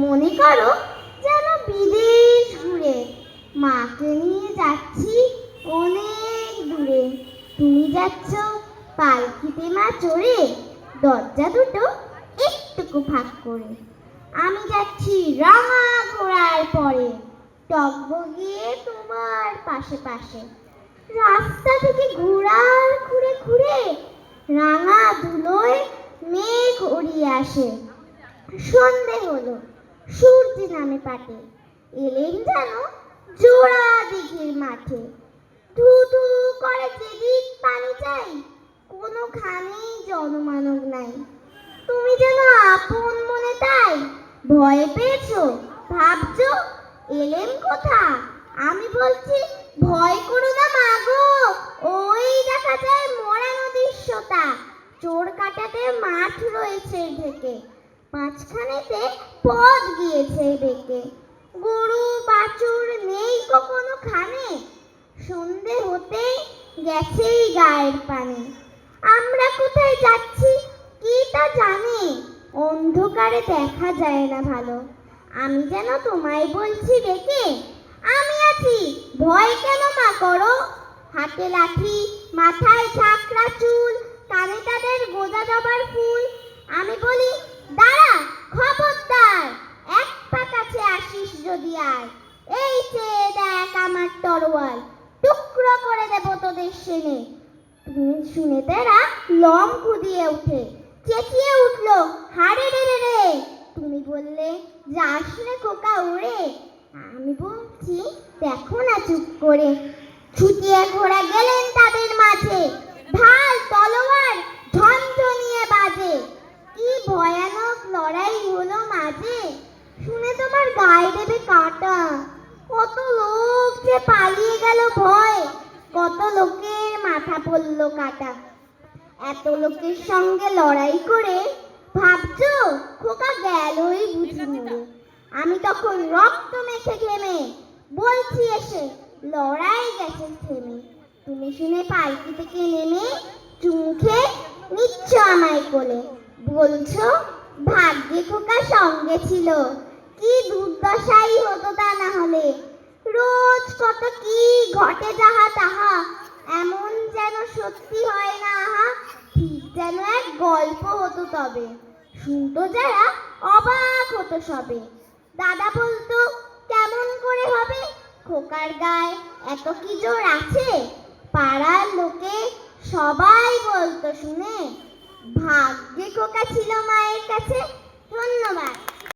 মনে করো যেন বিদেশ ঘুরে মাকে নিয়ে যাচ্ছি অনেক দূরে। তুমি যাচ্ছ পালকিতে মা চড়ে, দরজা দুটো একটুকু ফাঁক করে। আমি যাচ্ছি রাঙা ঘোড়ার পরে, টগবগিয়ে তোমার পাশে পাশে। রাস্তা থেকে ঘোড়ার ঘুরে ঘুরে রাঙা ধুলোয় মেঘ উড়িয়ে আসে। সন্ধে হলো, সূর্য নামে পাটে, এলেন যেন জোড়া দিঘির মাঠে। ধু ধু করে যেদিক পানি চাই, কোনোখানেই জনমানব নাই। তুমি যেন আপন মনে তাই ভয় পেয়েছো, ভাবছো এলেম কোথা। আমি বলছি ভয় করো না মাগো, ওই দেখা যায় মরা নদীর সোতা। চোর কাটাতে মাঠ রয়েছে ঢেকে, মাঝখানেতে পথ গিয়েছে বেঁকে। গরু বাছুর নেই কখনো খানে, সন্ধে হতে গেছেই গায়ের পানি। আমরা কোথায় যাচ্ছি কি তা জানি, অন্ধকারে দেখা যায় না ভালো। আমি যেন তোমায় বলছি ডেকে, আমি আছি ভয় কেন মা করো। হাতে লাঠি, মাথায় ঝাঁকড়া চুল, কানে তাদের গোজা জবার ফুল। আমি বলি দাঁড়া খবরদার, এক পা কাছে আসিস যদি আর। এই চেয়ে দেখ আমার তরোয়াল, টুকরো করে দেব তোদের সেনে। তুমি শুনে তারা লম খুদিয়ে উঠে, চেঁচিয়ে উঠলো হারে রে রে রে। তুমি বললে যাস রে খোকা উড়ে। আমি বলছি দেখো না চুপ করে। ছুটিয়ে ঘোড়া গেলেন তাদের মাঝে, ঢাল তলোয়ার ঝনঝনিয়ে বাজে। কি ভয়ানক লড়াই হলো মাঝে, শুনে তোমার গায়ে দেবে কাঁটা। কত লোক যে পালিয়ে গেল ভয়, কত লোকের মাথা পড়লো কাটা। এত লোকের সঙ্গে লড়াই করে ভাবছো খোকা গেলই বুঝি মরে। আমি তখন রক্ত মেখে ঘেমে বলছি এসে লড়াই গেছে থেমে। তুমি শুনে পালকি থেকে নেমে চুমুখে নিচ্ছ আমায় কোলে, বলছো ভাগ্যে খোকা সঙ্গে ছিল, কি দুর্দশাই হতো তা না হলে। রোজ কত কি ঘটে যাহা তাহা, এমন যেন সত্যি হয় না আহা। ঠিক যেন এক গল্প হতো তবে, শুনতো যারা অবাক হতো সবে। দাদা বলতো কেমন করে হবে, খোকার গায়ে এত কি জোর আছে। পাড়ার লোকে সবাই বলতো শুনে, ভাগ্যে খোকা ছিল মায়ের কাছে,